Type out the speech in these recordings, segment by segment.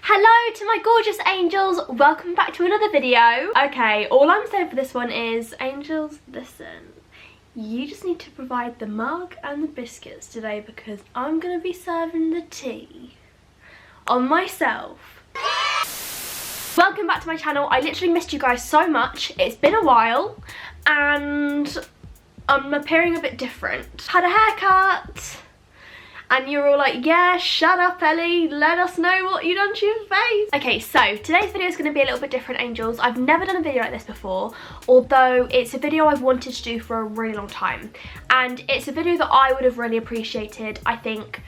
Hello to my gorgeous angels, welcome back to another video. Okay, all I'm saying for this one is, angels, listen, you just need to provide the mug and the biscuits today because I'm going to be serving the tea on myself. Welcome back to my channel. I literally missed you guys so much. It's been a while and I'm appearing a bit different. Had a haircut. And you're all like, yeah, shut up, Ellie. Let us know what you done to your face. Okay, so today's video is going to be a little bit different, angels. I've never done a video like this before, although it's a video I've wanted to do for a really long time. And it's a video that I would have really appreciated, I think,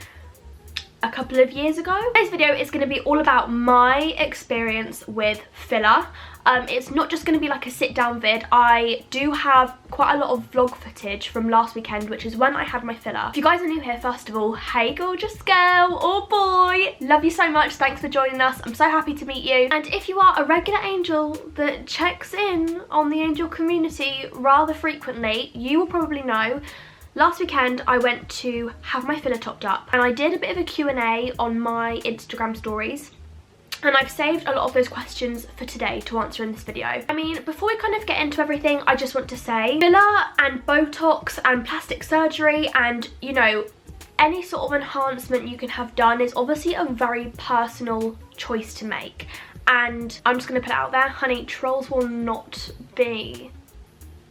a couple of years ago. Today's video is going to be all about my experience with filler. It's not just going to be like a sit down vid. I do have quite a lot of vlog footage from last weekend, which is when I had my filler. If you guys are new here, first of all, hey gorgeous girl or boy, love you so much, thanks for joining us, I'm so happy to meet you. And if you are a regular angel that checks in on the angel community rather frequently, you will probably know last weekend I went to have my filler topped up and I did a bit of a Q&A on my Instagram stories. And I've saved a lot of those questions for today to answer in this video. I mean, before we kind of get into everything, I just want to say filler and Botox and plastic surgery and, you know, any sort of enhancement you can have done is obviously a very personal choice to make. And I'm just going to put it out there, honey, trolls will not be...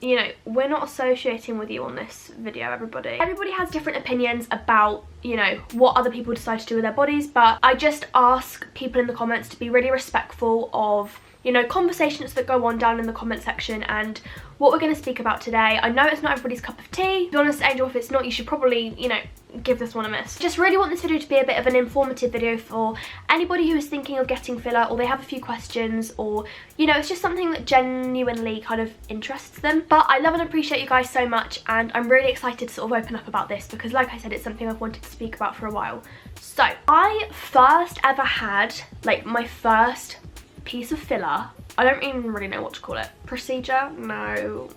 You know, we're not associating with you on this video, everybody. Everybody has different opinions about, you know, what other people decide to do with their bodies, but I just ask people in the comments to be really respectful of, you know, conversations that go on down in the comment section and what we're going to speak about today. I know it's not everybody's cup of tea. To be honest, Angel, if it's not, you should probably, you know, give this one a miss. Just really want this video to be a bit of an informative video for anybody who is thinking of getting filler or they have a few questions or, you know, it's just something that genuinely kind of interests them. But I love and appreciate you guys so much and I'm really excited to sort of open up about this because like I said, it's something I've wanted to speak about for a while. So, I first ever had, like, my first piece of filler. I don't even really know what to call it. Procedure? No.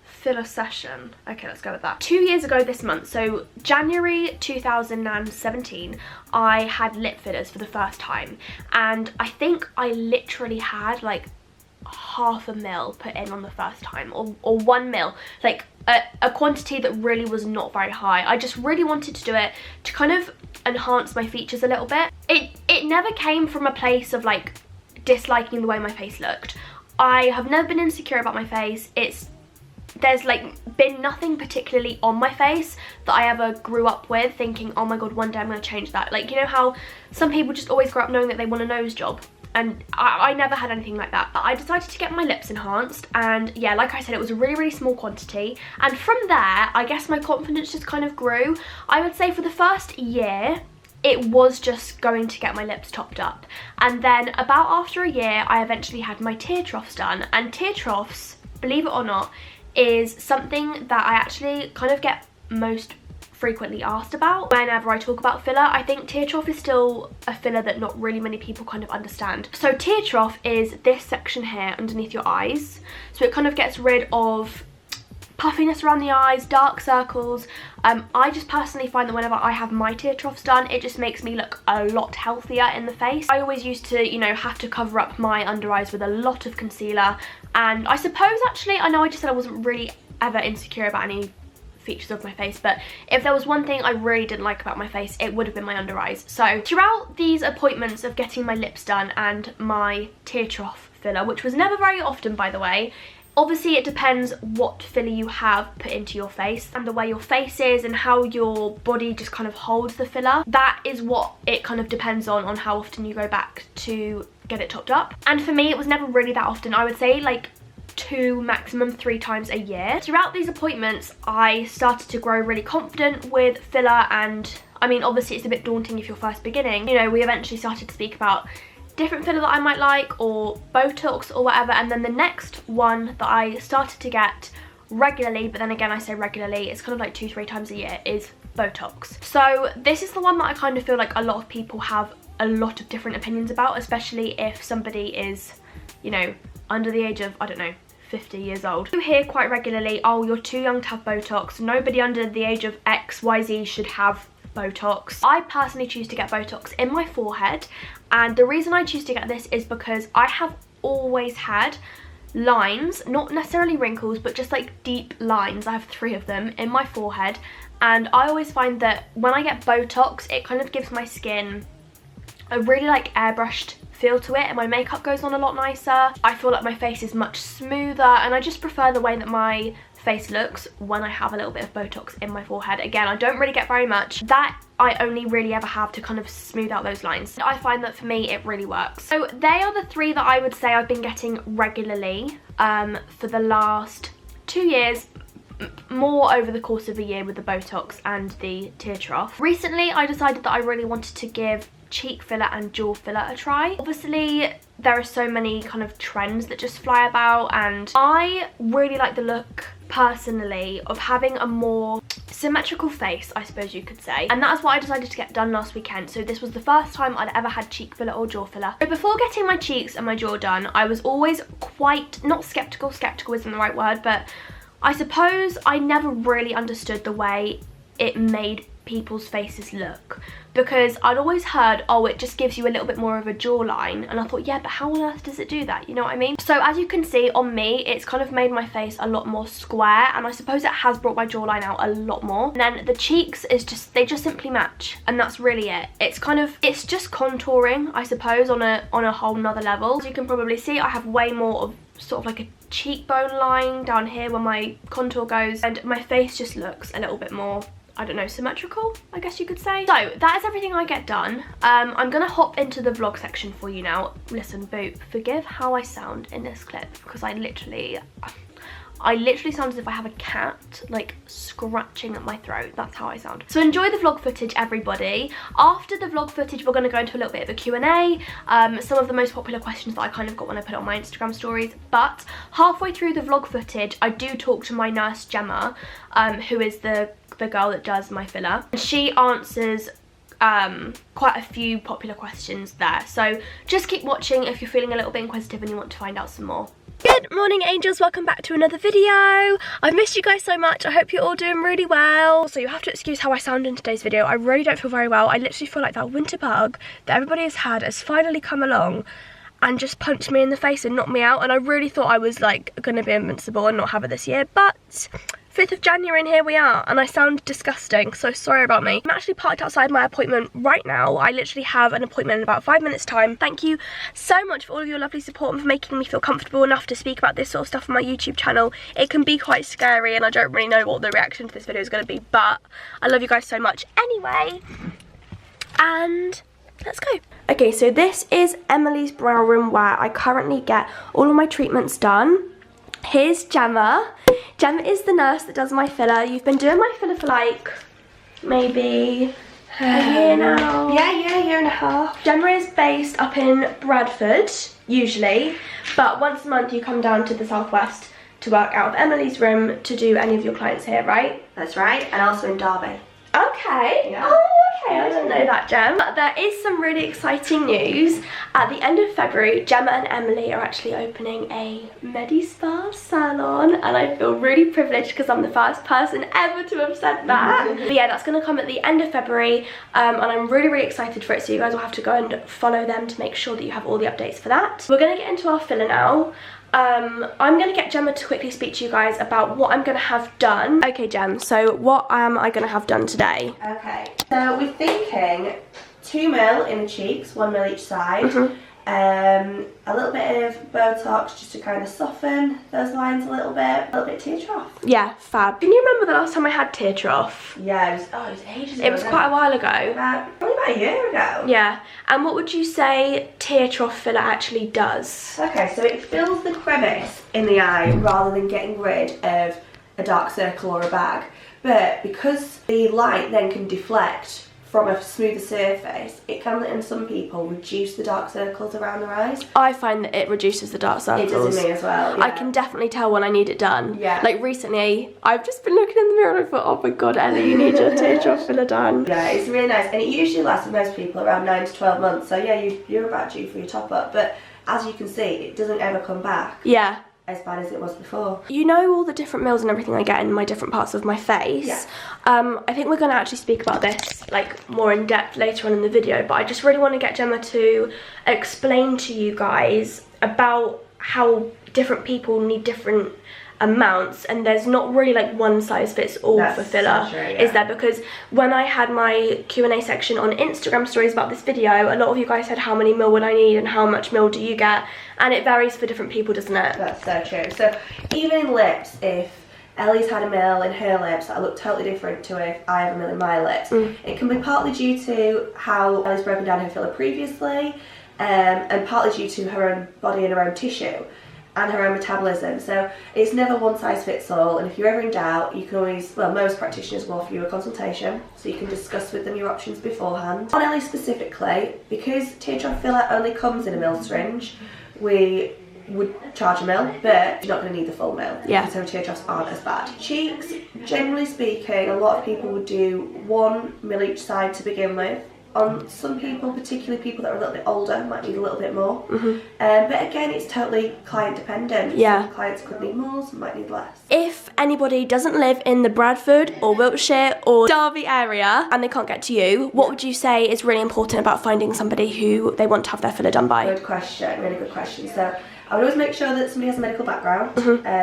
Filler session. Okay, let's go with that. 2 years ago this month, so January 2017, I had lip fillers for the first time. And I think I literally had like half a mil put in on the first time, or 1 mil. Like a quantity that really was not very high. I just really wanted to do it to kind of enhance my features a little bit. It never came from a place of like disliking the way my face looked. I have never been insecure about my face. There's like been nothing particularly on my face that I ever grew up with thinking, oh my god, one day I'm going to change that. Like, you know how some people just always grow up knowing that they want a nose job, and I never had anything like that. But I decided to get my lips enhanced, and yeah, like I said, it was a really, really small quantity, and from there I guess my confidence just kind of grew. I would say for the first year it was just going to get my lips topped up, and then about after a year I eventually had my tear troughs done. And tear troughs, believe it or not, is something that I actually kind of get most frequently asked about whenever I talk about filler. I think tear trough is still a filler that not really many people kind of understand. So tear trough is this section here underneath your eyes, so it kind of gets rid of puffiness around the eyes, dark circles. I just personally find that whenever I have my tear troughs done, it just makes me look a lot healthier in the face. I always used to, you know, have to cover up my under eyes with a lot of concealer, and I suppose actually, I know I just said I wasn't really ever insecure about any features of my face, but if there was one thing I really didn't like about my face, it would have been my under eyes. So throughout these appointments of getting my lips done and my tear trough filler, which was never very often by the way, obviously it depends what filler you have put into your face and the way your face is and how your body just kind of holds the filler. That is what it kind of depends on how often you go back to get it topped up. And for me, it was never really that often. I would say like 2, maximum 3 times a year. Throughout these appointments, I started to grow really confident with filler, and I mean, obviously it's a bit daunting if you're first beginning. You know, we eventually started to speak about different filler that I might like, or Botox or whatever, and then the next one that I started to get regularly, but then again I say regularly, it's kind of like 2-3 times a year, is Botox. So this is the one that I kind of feel like a lot of people have a lot of different opinions about, especially if somebody is, you know, under the age of, I don't know, 50 years old. You hear quite regularly, oh, you're too young to have Botox, nobody under the age of XYZ should have Botox. I personally choose to get Botox in my forehead, and the reason I choose to get this is because I have always had lines, not necessarily wrinkles, but just like deep lines. I have 3 of them in my forehead, and I always find that when I get Botox, it kind of gives my skin a really like airbrushed feel to it, and my makeup goes on a lot nicer. I feel like my face is much smoother, and I just prefer the way that my face looks when I have a little bit of Botox in my forehead. Again, I don't really get very much. That I only really ever have to kind of smooth out those lines. I find that for me it really works. So they are the 3 that I would say I've been getting regularly for the last 2 years, more over the course of a year with the Botox and the tear trough. Recently I decided that I really wanted to give cheek filler and jaw filler a try. Obviously there are so many kind of trends that just fly about, and I really like the look personally of having a more symmetrical face, I suppose you could say, and that's what I decided to get done last weekend. So this was the first time I'd ever had cheek filler or jaw filler. So before getting my cheeks and my jaw done, I was always quite, not skeptical isn't the right word, but I suppose I never really understood the way it made people's faces look, because I'd always heard, oh, it just gives you a little bit more of a jawline, and I thought, yeah, but how on earth does it do that, you know what I mean? So as you can see on me, it's kind of made my face a lot more square, and I suppose it has brought my jawline out a lot more. And then the cheeks is just, they just simply match, and that's really it. It's kind of, it's just contouring, I suppose, on a whole nother level. As you can probably see, I have way more of sort of like a cheekbone line down here where my contour goes, and my face just looks a little bit more, I don't know, symmetrical, I guess you could say. So that is everything I get done. I'm gonna hop into the vlog section for you now. Listen, boo, forgive how I sound in this clip, because I literally sound as if I have a cat like scratching at my throat. That's how I sound. So enjoy the vlog footage, everybody. After the vlog footage, we're going to go into a little bit of a Q&A, some of the most popular questions that I kind of got when I put it on my Instagram stories. But halfway through the vlog footage, I do talk to my nurse Jemma, who is the girl that does my filler, and she answers quite a few popular questions there. So just keep watching if you're feeling a little bit inquisitive and you want to find out some more. Good morning, angels, welcome back to another video. I've missed you guys so much. I hope you're all doing really well. So you have to excuse how I sound in today's video. I really don't feel very well. I literally feel like that winter bug that everybody has had has finally come along and just punched me in the face and knocked me out, and I really thought I was like gonna be invincible and not have it this year, but 5th of January and here we are, and I sound disgusting, so sorry about me. I'm actually parked outside my appointment right now. I literally have an appointment in about 5 minutes time. Thank you so much for all of your lovely support and for making me feel comfortable enough to speak about this sort of stuff on my YouTube channel. It can be quite scary and I don't really know what the reaction to this video is going to be, but I love you guys so much anyway, and let's go. Okay, so this is Emily's brow room where I currently get all of my treatments done. Here's Jemma. Jemma is the nurse that does my filler. You've been doing my filler for like maybe a year now. Yeah, year and a half. Jemma is based up in Bradford, usually, but once a month you come down to the southwest to work out of Emily's room to do any of your clients here, right? That's right, and also in Derby. Okay. Yeah. Oh, okay, I didn't know that, Jem. But there is some really exciting news. At the end of February, Jemma and Emily are actually opening a Medi-Spa salon, and I feel really privileged because I'm the first person ever to have said that. But yeah, that's going to come at the end of February, and I'm really, really excited for it, so you guys will have to go and follow them to make sure that you have all the updates for that. We're going to get into our filler now. I'm going to get Jemma to quickly speak to you guys about what I'm going to have done. Okay, Jem, so what am I going to have done today? Okay, so we're thinking 2 mil in the cheeks, 1 mil each side. A little bit of Botox just to kind of soften those lines a little bit tear trough. Yeah, fab. Can you remember the last time I had tear trough? Yeah, it was ages ago. It was quite a while ago. Probably about a year ago. Yeah, and what would you say tear trough filler actually does? Okay, so it fills the crevice in the eye rather than getting rid of a dark circle or a bag. But because the light then can deflect from a smoother surface, it can, in some people, reduce the dark circles around their eyes. I find that it reduces the dark circles. It does in me as well, yeah. I can definitely tell when I need it done. Yeah. Like recently, I've just been looking in the mirror and I thought, oh my god, Ellie, you need your tear trough filler done. Yeah, it's really nice, and it usually lasts with most people around 9 to 12 months, so yeah, you're about due for your top up, but as you can see, it doesn't ever come back. Yeah. as bad as it was before. You know all the different meals and everything I get in my different parts of my face. Yeah. I think we're going to actually speak about this like more in depth later on in the video, but I just really want to get Jemma to explain to you guys about how different people need different amounts, and there's not really like one size fits all for filler, is there? Because when I had my Q&A section on Instagram stories about this video, a lot of you guys said how many mil would I need and how much mil do you get, and it varies for different people, doesn't it? That's so true. So even in lips, if Ellie's had a mil in her lips that look totally different to if I have a mil in my lips, it can be partly due to how Ellie's broken down her filler previously, and partly due to her own body and her own tissue and her own metabolism. So it's never one size fits all, and if you're ever in doubt, you can always, well, most practitioners will offer you a consultation so you can discuss with them your options beforehand. On Ellie specifically, because teardrop filler only comes in a mil syringe, we would charge a mil, but you're not going to need the full mil. Yeah. So teardrops aren't as bad. Cheeks, generally speaking, a lot of people would do 1 mil each side to begin with. On some people, particularly people that are a little bit older, might need a little bit more. But again, it's totally client dependent. Yeah. Some clients could need more, some might need less. If anybody doesn't live in the Bradford or Wiltshire or Derby area and they can't get to you, what would you say is really important about finding somebody who they want to have their filler done by? Good question, really good question. So I would always make sure that somebody has a medical background.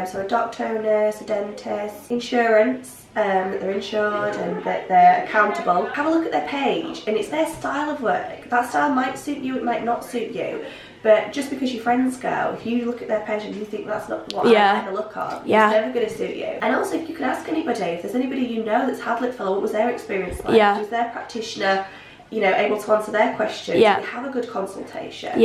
So a doctor, a nurse, a dentist, insurance, that they're insured and that they're accountable. Have a look at their page, and it's their style of work. That style might suit you, it might not suit you. But just because your friends go, if you look at their page and you think that's not what I like the look of, it's never going to suit you. And also, if you could ask anybody, if there's anybody you know that's had lip filler, what was their experience like? Was their practitioner, you know, able to answer their questions? Did they have a good consultation?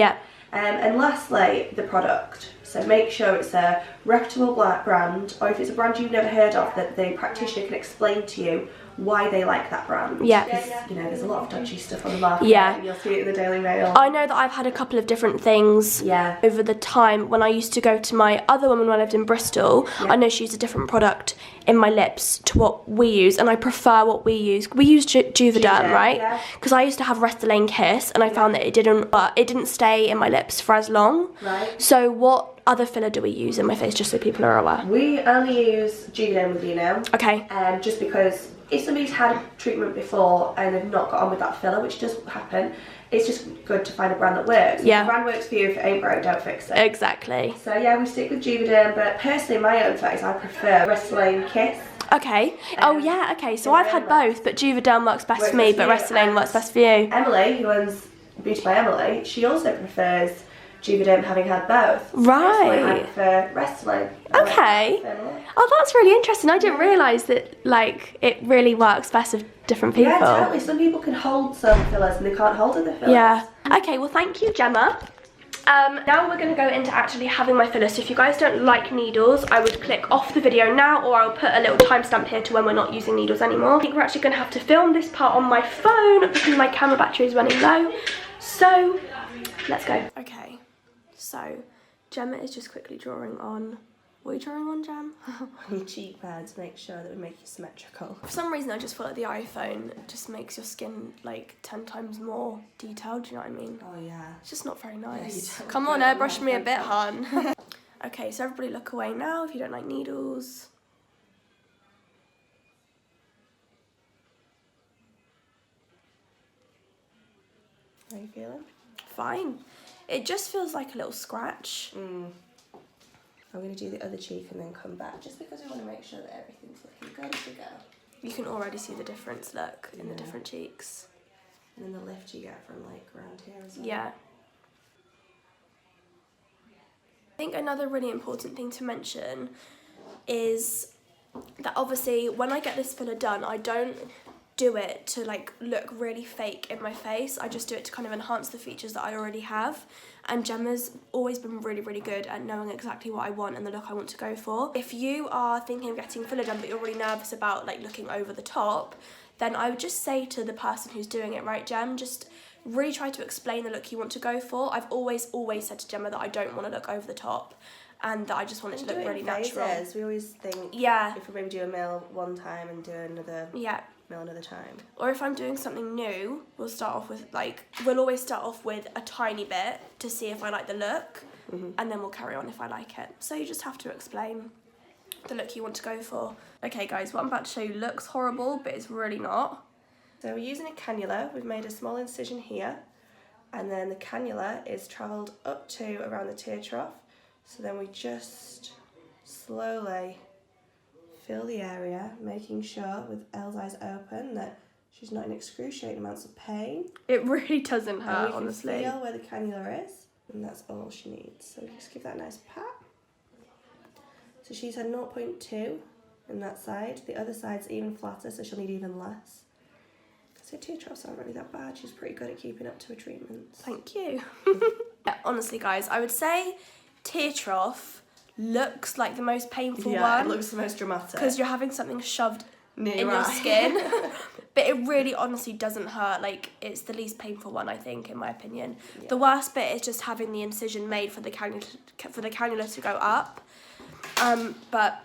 And lastly, the product. So make sure it's a reputable brand, or if it's a brand you've never heard of, that the practitioner can explain to you why they like that brand. You know, there's a lot of dodgy stuff on the market, and you'll see it in the Daily Mail. I know that I've had a couple of different things over the time. When I used to go to my other woman when I lived in Bristol, I know she used a different product in my lips to what we use, and I prefer what we use. We use Juvederm, right? Because I used to have Restylane Kiss, and I found that it didn't stay in my lips for as long. So what other filler do we use in my face, just so people are aware? We only use Juvederm with you now. Okay. Just because if somebody's had treatment before and they've not got on with that filler, which does happen, it's just good to find a brand that works. If the brand works for you, if it ain't broke, don't fix it. Exactly. So yeah, we stick with Juvederm, but personally, in my own face, I prefer Restylane Kiss. Okay. Okay. So I've had both, but Juvederm works best for me, but Restylane works best for you. Emily, who owns Beauty by Emily, she also prefers Juvederm, having had both. Right. I prefer Restylane. Okay. Oh, that's really interesting. I didn't realise that, like, it really works best with different people. Yeah, totally. Some people can hold some fillers and they can't hold other fillers. Yeah. Okay, well, thank you, Jemma. Now we're going to go into actually having my filler. So if you guys don't like needles, I would click off the video now, or I'll put a little timestamp here to when we're not using needles anymore. I think we're actually going to have to film this part on my phone because my camera battery is running low. So, let's go. Okay, so Jemma is just quickly drawing on... What are you drawing on, Jem? Your cheekbones, make sure that we make you symmetrical. For some reason, I just feel like the iPhone just makes your skin like 10 times more detailed, do you know what I mean? Oh yeah. It's just not very nice. Come on, airbrush me a bit, hon. Okay, so everybody look away now if you don't like needles. How are you feeling? Fine. It just feels like a little scratch. I'm going to do the other cheek and then come back, just because we want to make sure that everything's looking good as we go. You can already see the difference, look, in the different cheeks. And then the lift you get from like around here as well. Yeah. I think another really important thing to mention is that obviously when I get this filler done, I don't do it to like look really fake in my face. I just do it to kind of enhance the features that I already have. And Jemma's always been really, really good at knowing exactly what I want and the look I want to go for. If you are thinking of getting filler done but you're really nervous about like looking over the top, then I would just say to the person who's doing it, right, Jem, just really try to explain the look you want to go for. I've always said to Jemma that I don't want to look over the top and that I just want it to look really natural. We always think if we maybe do a male one time and do another another time. Or if I'm doing something new, we'll always start off with a tiny bit to see if I like the look, and then we'll carry on if I like it. So you just have to explain the look you want to go for. Okay guys, what I'm about to show you looks horrible, but it's really not. So we're using a cannula. We've made a small incision here, and then the cannula is travelled up to around the tear trough. So then we just slowly fill the area, making sure with Elle's eyes open that she's not in excruciating amounts of pain. It really doesn't hurt, and honestly. We can feel where the cannula is, and that's all she needs. So just give that a nice pat. So she's had 0.2 in that side. The other side's even flatter, so she'll need even less. So tear troughs aren't really that bad. She's pretty good at keeping up to her treatments. Thank you. Yeah, honestly, guys, I would say tear trough looks like the most painful one. Yeah, it looks the most dramatic. Because you're having something shoved near in your skin. But it really honestly doesn't hurt. Like, it's the least painful one, I think, in my opinion. Yeah. The worst bit is just having the incision made for the cannula to go up. But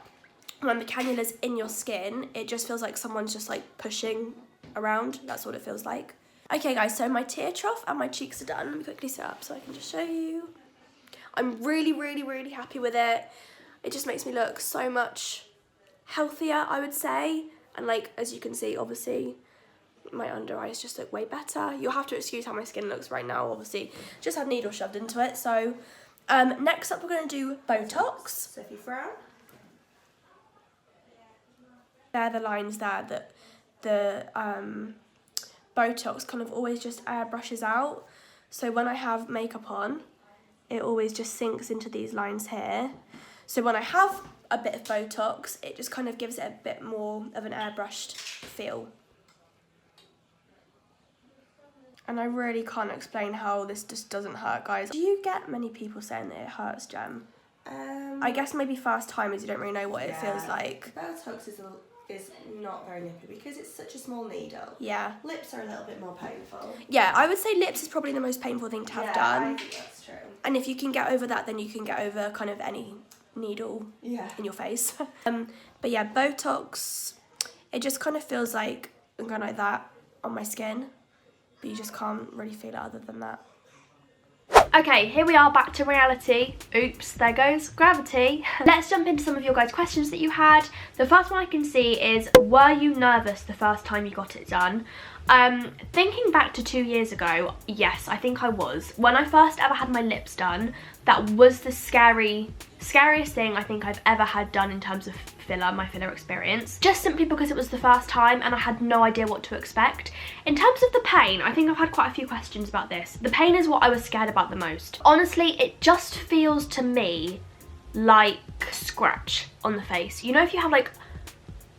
when the cannula's in your skin, it just feels like someone's just like pushing around. That's what it feels like. Okay guys, so my tear trough and my cheeks are done. Let me quickly sit up so I can just show you. I'm really, really, really happy with it. It just makes me look so much healthier, I would say. And like, as you can see, obviously, my under eyes just look way better. You'll have to excuse how my skin looks right now, obviously. Just had needles shoved into it. So next up, we're going to do Botox. So if you frown. They're the lines there that the Botox kind of always just airbrushes out. So when I have makeup on, it always just sinks into these lines here. So when I have a bit of Botox, it just kind of gives it a bit more of an airbrushed feel. And I really can't explain how this just doesn't hurt, guys. Do you get many people saying that it hurts, Jem? I guess maybe first timers, you don't really know what it feels like. Botox is not very nippy because it's such a small needle. Yeah. Lips are a little bit more painful. Yeah, I would say lips is probably the most painful thing to have done. I think that's true. And if you can get over that, then you can get over kind of any needle in your face. But yeah, Botox, it just kind of feels like I'm going like that on my skin, but you just can't really feel it other than that. Okay, here we are back to reality. Oops, there goes gravity. Let's jump into some of your guys' questions that you had. The first one I can see is, were you nervous the first time you got it done? Thinking back to 2 years ago, yes, I think I was. When I first ever had my lips done, that was the scariest thing I think I've ever had done in terms of filler, my filler experience. Just simply because it was the first time and I had no idea what to expect. In terms of the pain, I think I've had quite a few questions about this. The pain is what I was scared about the most. Honestly, it just feels to me like scratch on the face. You know, if you have like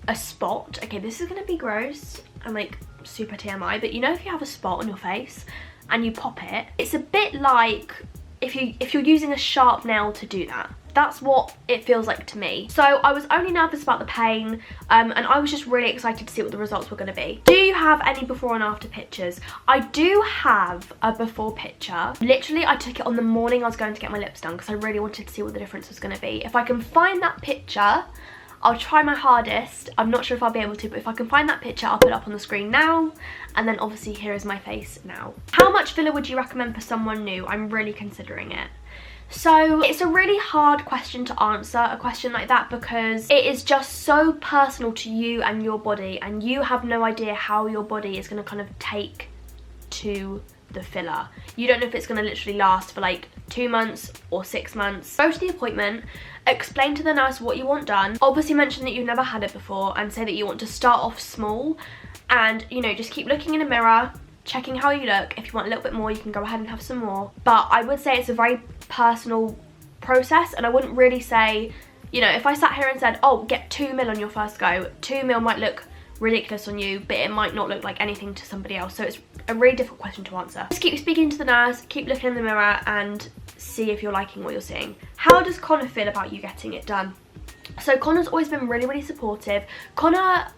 a spot, okay, this is gonna be gross and like super TMI, but you know, if you have a spot on your face and you pop it, it's a bit like if you're using a sharp nail to do that. That's what it feels like to me. So I was only nervous about the pain, and I was just really excited to see what the results were going to be. Do you have any before and after pictures? I do have a before picture. Literally, I took it on the morning I was going to get my lips done because I really wanted to see what the difference was going to be. If I can find that picture, I'll try my hardest. I'm not sure if I'll be able to, but if I can find that picture, I'll put it up on the screen now. And then obviously here is my face now. How much filler would you recommend for someone new? I'm really considering it. So it's a really hard question to answer, a question like that, because it is just so personal to you and your body, and you have no idea how your body is going to kind of take to the filler. You don't know if it's going to literally last for like 2 months or 6 months. Go to the appointment, explain to the nurse what you want done, obviously mention that you've never had it before and say that you want to start off small, and you know, just keep looking in a mirror, checking how you look. If you want a little bit more, you can go ahead and have some more. But I would say it's a very personal process, and I wouldn't really say, you know, if I sat here and said, oh, get 2 mil on your first go, 2 mil might look ridiculous on you, but it might not look like anything to somebody else. So it's a really difficult question to answer. Just keep speaking to the nurse, keep looking in the mirror, and see if you're liking what you're seeing. How does Connor feel about you getting it done? So Connor's always been really, really supportive. Connor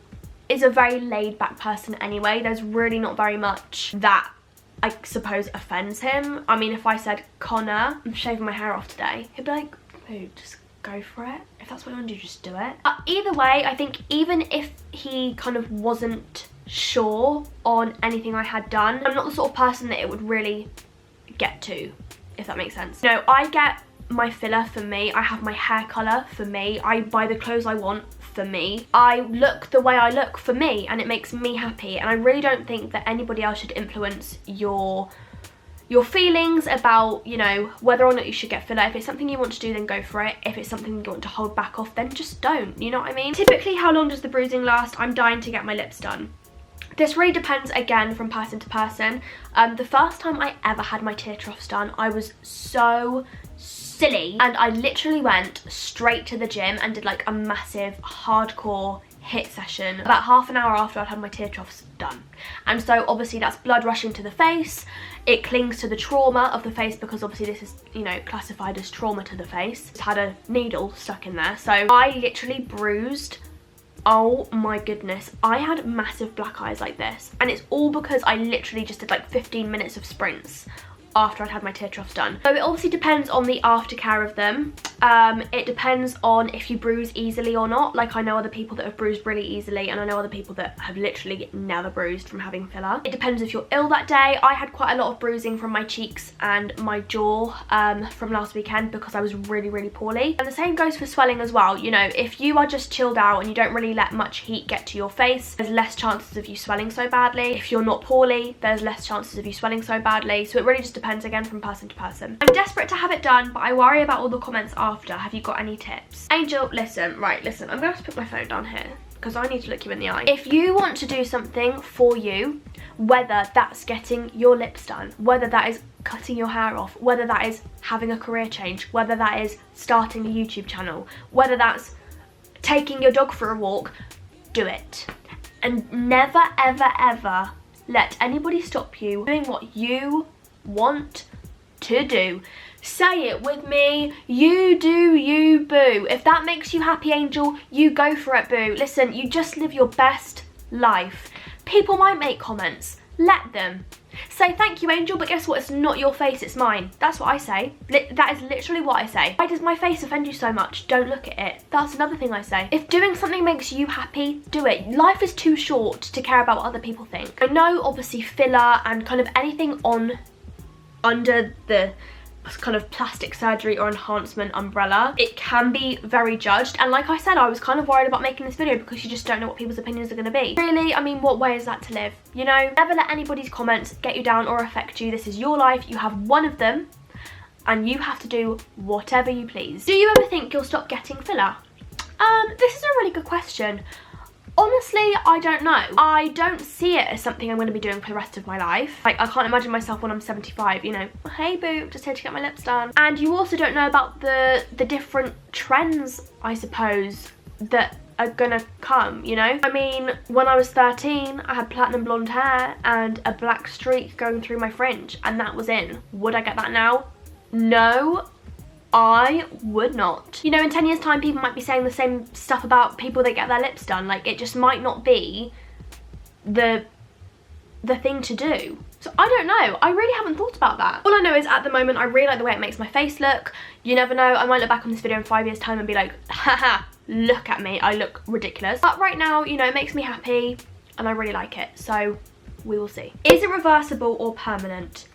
is a very laid back person anyway. There's really not very much that I suppose offends him. I mean, if I said, Connor, I'm shaving my hair off today, he'd be like, oh, just go for it. If that's what you want to do, just do it. Either way, I think even if he kind of wasn't sure on anything I had done. I'm not the sort of person that it would really get to, if that makes sense. No, I get my filler for me. I have my hair colour for me. I buy the clothes I want for me. I look the way I look for me, and it makes me happy. And I really don't think that anybody else should influence your feelings about, you know, whether or not you should get filler. If it's something you want to do, then go for it. If it's something you want to hold back off, then just don't, you know what I mean? Typically, how long does the bruising last? I'm dying to get my lips done. This really depends, again, from person to person. The first time I ever had my tear troughs done, I was so silly, and I literally went straight to the gym and did like a massive hardcore HIIT session about half an hour after I'd had my tear troughs done. And so obviously that's blood rushing to the face. It clings to the trauma of the face, because obviously this is, you know, classified as trauma to the face. It's had a needle stuck in there. So I literally bruised, oh my goodness, I had massive black eyes like this, and it's all because I literally just did like 15 minutes of sprints after I'd had my tear troughs done. So it obviously depends on the aftercare of them. It depends on if you bruise easily or not. Like, I know other people that have bruised really easily, and I know other people that have literally never bruised from having filler. It depends if you're ill that day. I had quite a lot of bruising from my cheeks and my jaw from last weekend because I was really poorly. And the same goes for swelling as well. You know, if you are just chilled out and you don't really let much heat get to your face, there's less chances of you swelling so badly. If you're not poorly, there's less chances of you swelling so badly. So it really just depends, again, from person to person. I'm desperate to have it done, but I worry about all the comments after. Have you got any tips? Angel, listen, I'm gonna have to put my phone down here because I need to look you in the eye. If you want to do something for you, whether that's getting your lips done, whether that is cutting your hair off, whether that is having a career change, whether that is starting a YouTube channel, whether that's taking your dog for a walk, do it. And never ever let anybody stop you doing what you want to do. Say it with me: you do you, boo. If that makes you happy, Angel, you go for it, boo. Listen, you just live your best life. People might make comments, let them. Say thank you, Angel, but guess what? It's not your face, it's mine. That's what I say. That is literally what I say. Why does my face offend you so much? Don't look at it. That's another thing I say. If doing something makes you happy, do it. Life is too short to care about what other people think. I know, obviously, filler and kind of anything under the kind of plastic surgery or enhancement umbrella, it can be very judged. And like I said, I was kind of worried about making this video because you just don't know what people's opinions are going to be. Really, I mean, what way is that to live? You know, never let anybody's comments get you down or affect you. This is your life. You have one of them, and you have to do whatever you please. Do you ever think you'll stop getting filler? This is a really good question. Honestly, I don't know. I don't see it as something I'm going to be doing for the rest of my life. Like, I can't imagine myself when I'm 75, you know, hey boo, just here to get my lips done. And you also don't know about the different trends, I suppose, that are gonna come, you know? I mean, when I was 13, I had platinum blonde hair and a black streak going through my fringe, and that was in. Would I get that now? No, I would not. You know, in 10 years time, people might be saying the same stuff about people that get their lips done. Like, it just might not be the thing to do. So I don't know. I really haven't thought about that. All I know is at the moment, I really like the way it makes my face look. You never know. I might look back on this video in 5 years time and be like, haha, look at me. I look ridiculous. But right now, you know, it makes me happy and I really like it. So we will see. Is it reversible or permanent?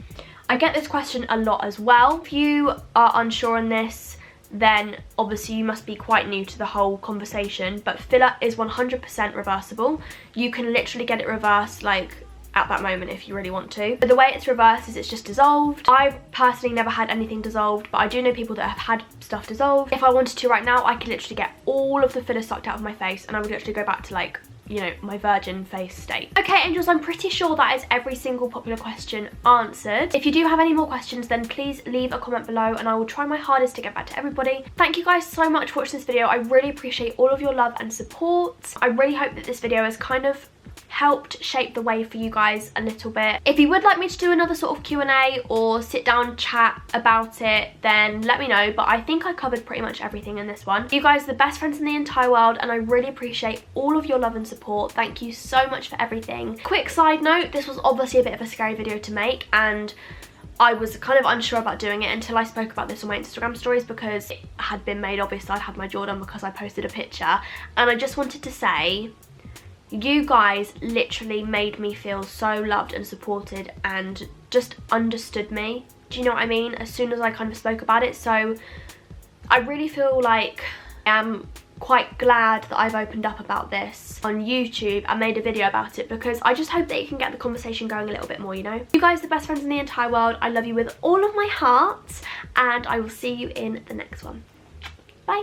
I get this question a lot as well. If you are unsure on this, then obviously you must be quite new to the whole conversation, but filler is 100% reversible. You can literally get it reversed like at that moment if you really want to. But the way it's reversed is it's just dissolved. I've personally never had anything dissolved, but I do know people that have had stuff dissolved. If I wanted to right now, I could literally get all of the filler sucked out of my face and I would literally go back to, like, you know, my virgin face state. Okay, angels, I'm pretty sure that is every single popular question answered. If you do have any more questions, then please leave a comment below and I will try my hardest to get back to everybody. Thank you guys so much for watching this video. I really appreciate all of your love and support. I really hope that this video has kind of helped shape the way for you guys a little bit. If you would like me to do another sort of Q&A or sit down chat about it, then let me know, but I think I covered pretty much everything in this one. You guys are the best friends in the entire world and I really appreciate all of your love and support. Thank you so much for everything. Quick side note, this was obviously a bit of a scary video to make and I was kind of unsure about doing it until I spoke about this on my Instagram stories because it had been made obvious I'd had my jaw done because I posted a picture, and I just wanted to say, You guys literally made me feel so loved and supported and just understood me. Do you know what I mean? As soon as I kind of spoke about it. So I really feel like I am quite glad that I've opened up about this on YouTube and made a video about it, because I just hope that it can get the conversation going a little bit more, you know? You guys are the best friends in the entire world. I love you with all of my heart, and I will see you in the next one. Bye.